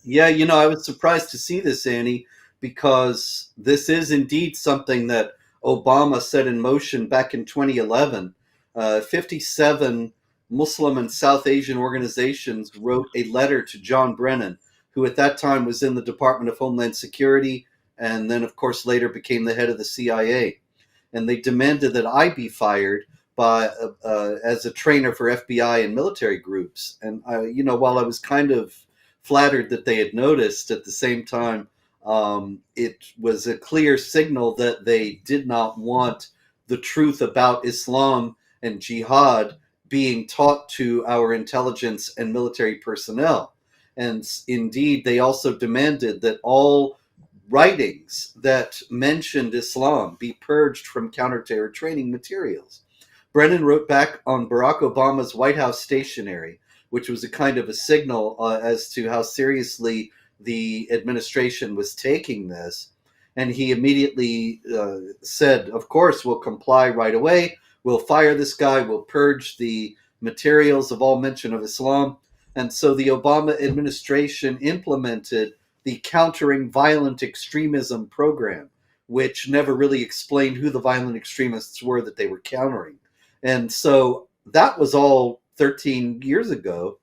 S2: Yeah, I was surprised to see this, Annie, because this is indeed something that Obama set in motion back in 2011. 57 Muslim and South Asian organizations wrote a letter to John Brennan, who at that time was in the Department of Homeland Security and then, of course, later became the head of the CIA. And they demanded that I be fired as a trainer for FBI and military groups. And, while I was kind of flattered that they had noticed, at the same time, it was a clear signal that they did not want the truth about Islam and jihad being taught to our intelligence and military personnel. And indeed, they also demanded that all writings that mentioned Islam be purged from counter-terror training materials. Brennan wrote back on Barack Obama's White House stationery, which was a kind of a signal as to how seriously the administration was taking this. And he immediately said, of course, we'll comply right away. We'll fire this guy. We'll purge the materials of all mention of Islam. And so the Obama administration implemented the Countering Violent Extremism program, which never really explained who the violent extremists were that they were countering. And so that was all 13 years ago.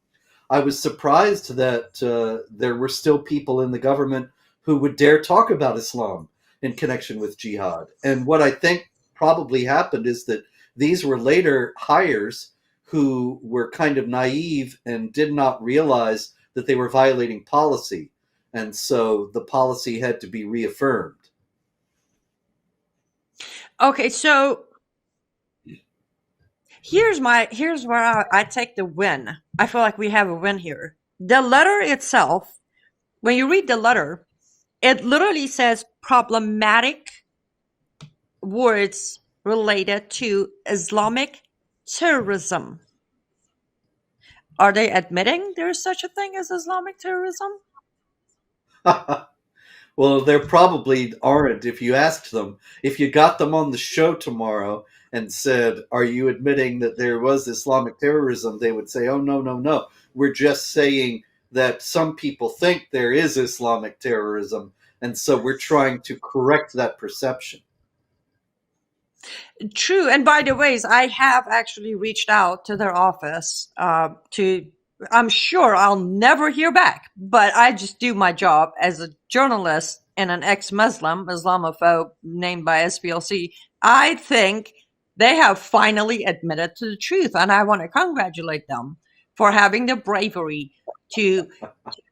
S2: I was surprised that there were still people in the government who would dare talk about Islam in connection with jihad. And what I think probably happened is that these were later hires who were kind of naive and did not realize that they were violating policy. And so the policy had to be reaffirmed.
S1: Okay, so here's where I take the win. I feel like we have a win here. The letter itself, when you read the letter, it literally says problematic words related to Islamic terrorism. Are they admitting there is such a thing as Islamic terrorism?
S2: Well, there probably aren't. If you asked them, if you got them on the show tomorrow and said, are you admitting that there was Islamic terrorism? They would say, oh, no. We're just saying that some people think there is Islamic terrorism. And so we're trying to correct that perception.
S1: True. And by the ways, I have actually reached out to their office I'm sure I'll never hear back, but I just do my job as a journalist and an ex-Muslim, Islamophobe named by SPLC. I think they have finally admitted to the truth, and I want to congratulate them for having the bravery to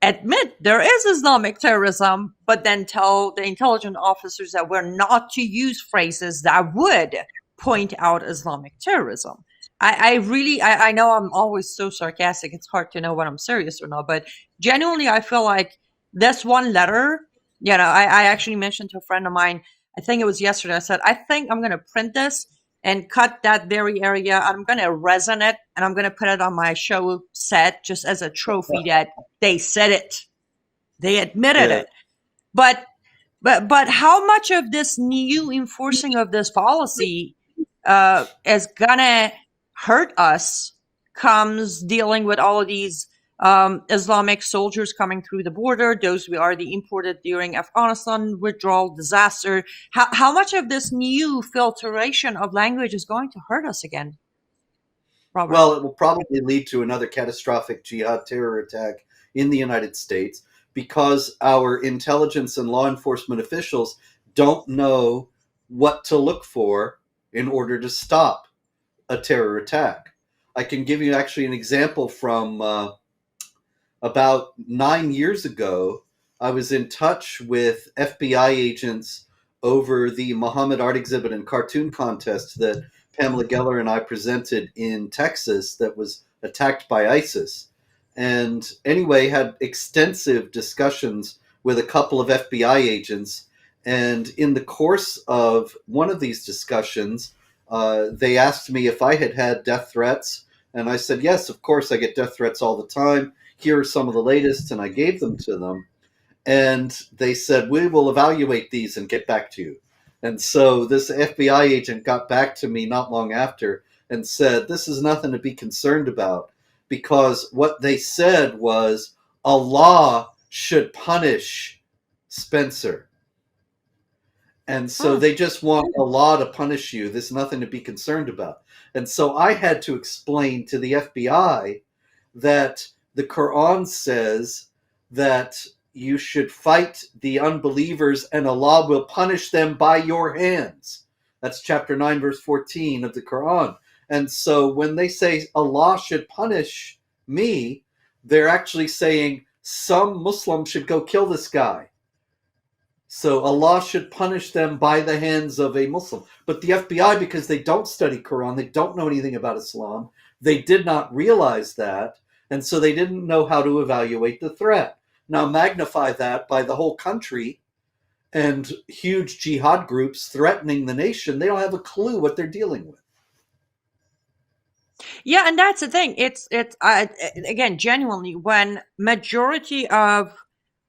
S1: admit there is Islamic terrorism, but then tell the intelligence officers that we're not to use phrases that would point out Islamic terrorism. I know I'm always so sarcastic. It's hard to know when I'm serious or not, but genuinely, I feel like this one letter, I actually mentioned to a friend of mine, I think it was yesterday, I said, I think I'm going to print this and cut that very area. I'm going to resin it and I'm going to put it on my show set just as a trophy that they said it. They admitted it. But But how much of this new enforcing of this policy is gonna hurt us comes dealing with all of these Islamic soldiers coming through the border, those we already imported during Afghanistan withdrawal disaster. How much of this new filtration of language is going to hurt us again, Robert?
S2: Well, it will probably lead to another catastrophic jihad terror attack in the United States because our intelligence and law enforcement officials don't know what to look for in order to stop a terror attack. I can give you actually an example from about 9 years ago. I was in touch with FBI agents over the Muhammad art exhibit and cartoon contest that Pamela Geller and I presented in Texas that was attacked by ISIS. And anyway, had extensive discussions with a couple of FBI agents. And in the course of one of these discussions, they asked me if I had had death threats. And I said, yes, of course, I get death threats all the time. Here are some of the latest, and I gave them to them. And they said, we will evaluate these and get back to you. And so this FBI agent got back to me not long after and said, this is nothing to be concerned about, because what they said was Allah should punish Spencer. And so they just want Allah to punish you. There's nothing to be concerned about. And so I had to explain to the FBI that the Quran says that you should fight the unbelievers and Allah will punish them by your hands. That's chapter 9, verse 14 of the Quran. And so when they say Allah should punish me, they're actually saying some Muslim should go kill this guy. So Allah should punish them by the hands of a Muslim. But the FBI, because they don't study Quran, they don't know anything about Islam, they did not realize that. And so they didn't know how to evaluate the threat. Now magnify that by the whole country and huge jihad groups threatening the nation. They don't have a clue what they're dealing with.
S1: Yeah, and that's the thing. It's again, genuinely, when majority of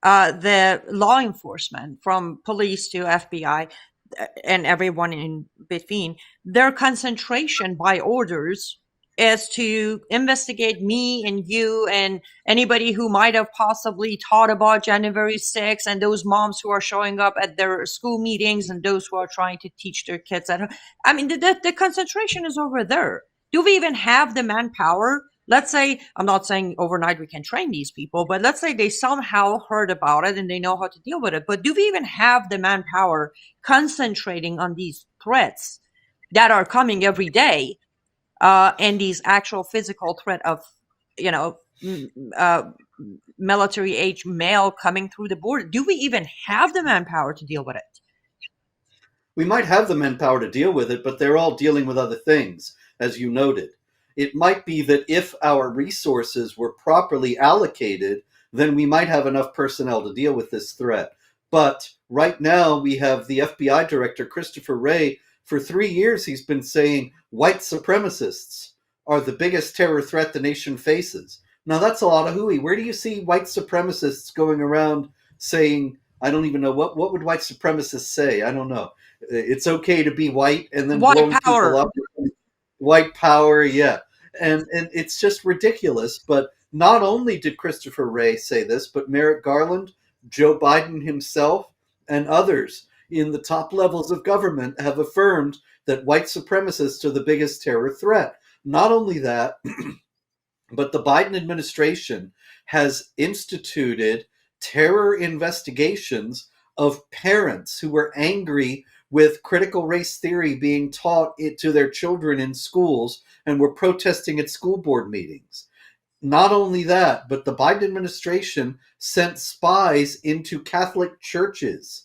S1: the law enforcement, from police to FBI and everyone in between, their concentration by orders is to investigate me and you and anybody who might have possibly taught about January 6th, and those moms who are showing up at their school meetings and those who are trying to teach their kids at home. I mean, the concentration is over there. Do we even have the manpower? Let's say, I'm not saying overnight we can train these people, but let's say they somehow heard about it and they know how to deal with it. But do we even have the manpower concentrating on these threats that are coming every day, and these actual physical threat of, military age male coming through the border? Do we even have the manpower to deal with it?
S2: We might have the manpower to deal with it, but they're all dealing with other things, as you noted. It might be that if our resources were properly allocated, then we might have enough personnel to deal with this threat. But right now we have the FBI director, Christopher Wray. For 3 years, he's been saying white supremacists are the biggest terror threat the nation faces. Now that's a lot of hooey. Where do you see white supremacists going around saying, I don't even know, what would white supremacists say? I don't know. It's okay to be white and then blowing people up. White power, yeah. And it's just ridiculous. But not only did Christopher Wray say this, but Merrick Garland, Joe Biden himself, and others in the top levels of government have affirmed that white supremacists are the biggest terror threat. Not only that, but the Biden administration has instituted terror investigations of parents who were angry with critical race theory being taught to their children in schools and were protesting at school board meetings. Not only that, but the Biden administration sent spies into Catholic churches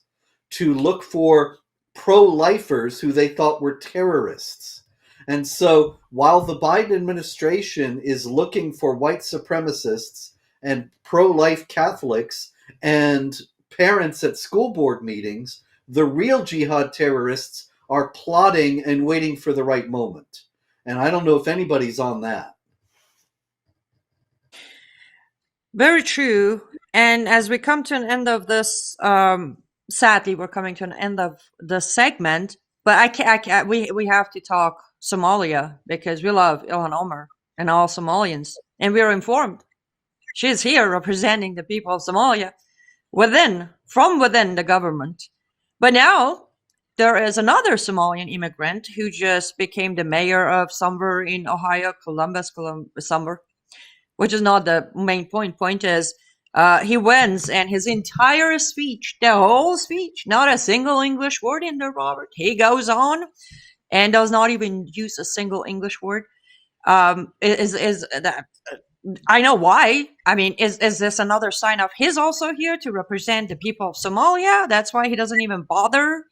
S2: to look for pro-lifers who they thought were terrorists. And so while the Biden administration is looking for white supremacists and pro-life Catholics and parents at school board meetings, the real jihad terrorists are plotting and waiting for the right moment. And I don't know if anybody's on that.
S1: Very true. And as we come to an end of this sadly, we're coming to an end of the segment, but we have to talk Somalia because we love Ilhan Omar and all Somalians, and we're informed. She's here representing the people of Somalia from within the government. But now there is another Somalian immigrant who just became the mayor of somewhere in Ohio, Columbus, somewhere, which is not the main point. Point is, he wins, and his entire speech, the whole speech, not a single English word in there, Robert. He goes on and does not even use a single English word. Is that? I know why. I mean, is this another sign of he's also here to represent the people of Somalia? That's why he doesn't even bother.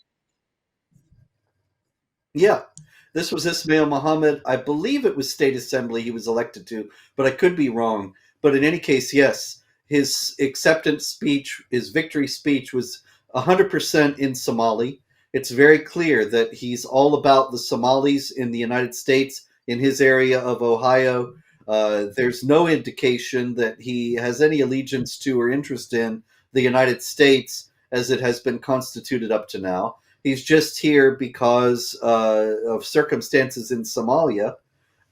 S2: Yeah. This was Ismail Muhammad. I believe it was state assembly he was elected to, but I could be wrong. But in any case, yes, his acceptance speech, his victory speech was 100% in Somali. It's very clear that he's all about the Somalis in the United States, in his area of Ohio. There's no indication that he has any allegiance to or interest in the United States as it has been constituted up to now. He's just here because of circumstances in Somalia,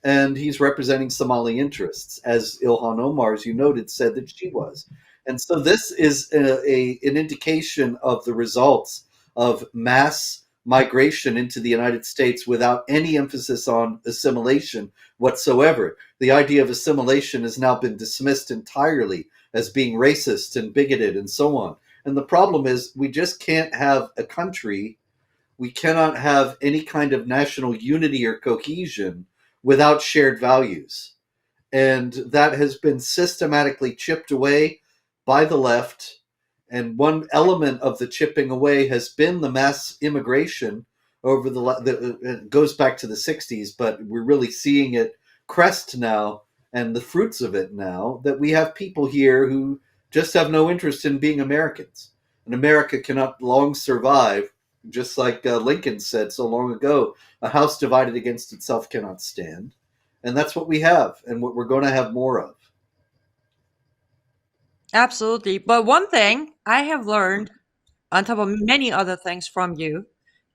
S2: and he's representing Somali interests, as Ilhan Omar, as you noted, said that she was. And so this is an indication of the results of mass migration into the United States without any emphasis on assimilation whatsoever. The idea of assimilation has now been dismissed entirely as being racist and bigoted and so on. And the problem is we just can't have a country, we cannot have any kind of national unity or cohesion without shared values. And that has been systematically chipped away by the left. And one element of the chipping away has been the mass immigration over it goes back to the 60s, but we're really seeing it crest now and the fruits of it now, that we have people here who just have no interest in being Americans. And America cannot long survive, just like Lincoln said so long ago, a house divided against itself cannot stand. And that's what we have, and what we're going to have more of.
S1: Absolutely. But one thing I have learned, on top of many other things from you,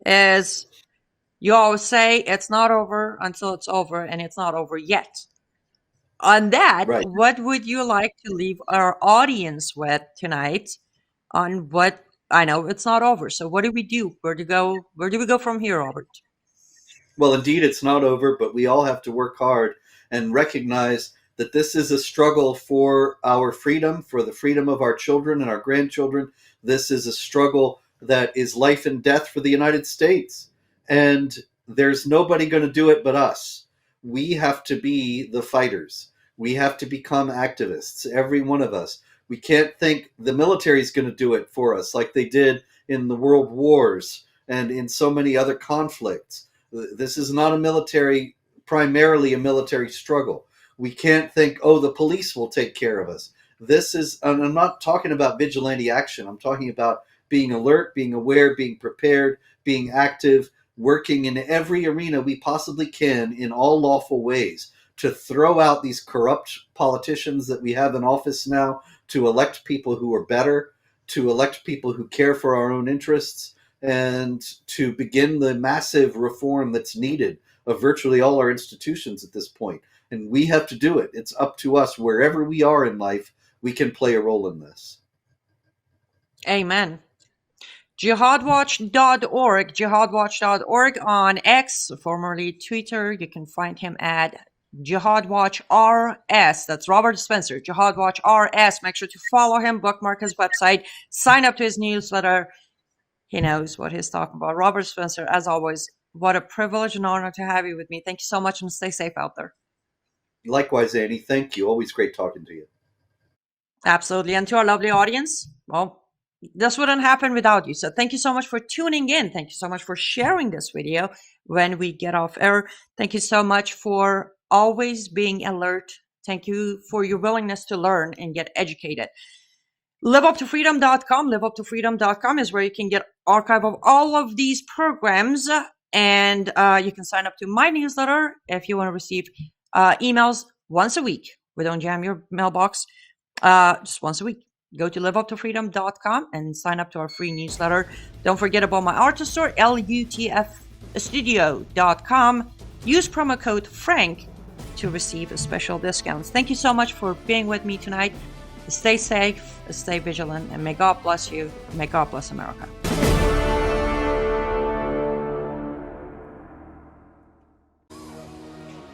S1: is you always say it's not over until it's over, and it's not over yet. On that,
S2: Right.
S1: what would you like to leave our audience with tonight on what I know it's not over. So what do we do? Where do we go from here, Robert?
S2: Well, indeed, it's not over, but we all have to work hard and recognize that this is a struggle for our freedom, for the freedom of our children and our grandchildren. This is a struggle that is life and death for the United States. And there's nobody going to do it but us. We have to be the fighters. We have to become activists, every one of us. We can't think the military is going to do it for us like they did in the world wars and in so many other conflicts. This is not primarily a military struggle. We can't think, oh, the police will take care of us. And I'm not talking about vigilante action. I'm talking about being alert, being aware, being prepared, being active, working in every arena we possibly can in all lawful ways to throw out these corrupt politicians that we have in office now, to elect people who are better, to elect people who care for our own interests, and to begin the massive reform that's needed of virtually all our institutions at this point. And we have to do it. It's up to us. Wherever we are in life, we can play a role in this.
S1: Amen. Jihadwatch.org, jihadwatch.org on X, formerly Twitter. You can find him at Jihadwatch RS. That's Robert Spencer, Jihadwatch RS. Make sure to follow him, bookmark his website, sign up to his newsletter. He knows what he's talking about. Robert Spencer, as always, what a privilege and honor to have you with me. Thank you so much, and stay safe out there.
S2: Likewise, Annie. Thank you. Always great talking to you.
S1: Absolutely. And to our lovely audience, well, this wouldn't happen without you. So thank you so much for tuning in. Thank you so much for sharing this video when we get off air. Thank you so much for always being alert. Thank you for your willingness to learn and get educated. liveuptofreedom.com. liveuptofreedom.com is where you can get archive of all of these programs, and you can sign up to my newsletter if you want to receive emails once a week. We don't jam your mailbox, just once a week. Go to liveuptofreedom.com and sign up to our free newsletter. Don't forget about my artist store, lutfstudio.com. Use promo code FRANK to receive a special discounts. Thank you so much for being with me tonight. Stay safe, stay vigilant, and may God bless you. May God bless America.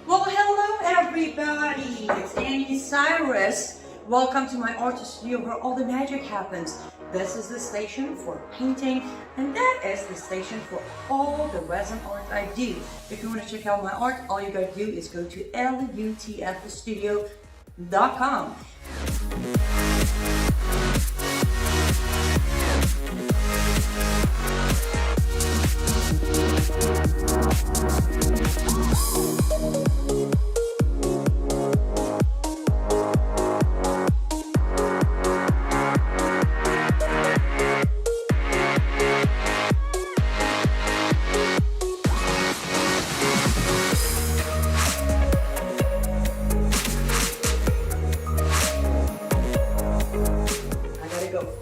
S1: Well, hello everybody. It's Annie Cyrus. Welcome to my artist studio where all the magic happens. This is the station for painting, and that is the station for all the resin art I do. If you want to check out my art, all you gotta do is go to lutfstudio.com.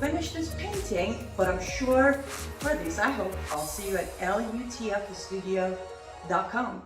S1: Finish this painting, but I'm sure, or at least I hope, I'll see you at lutfstudio.com.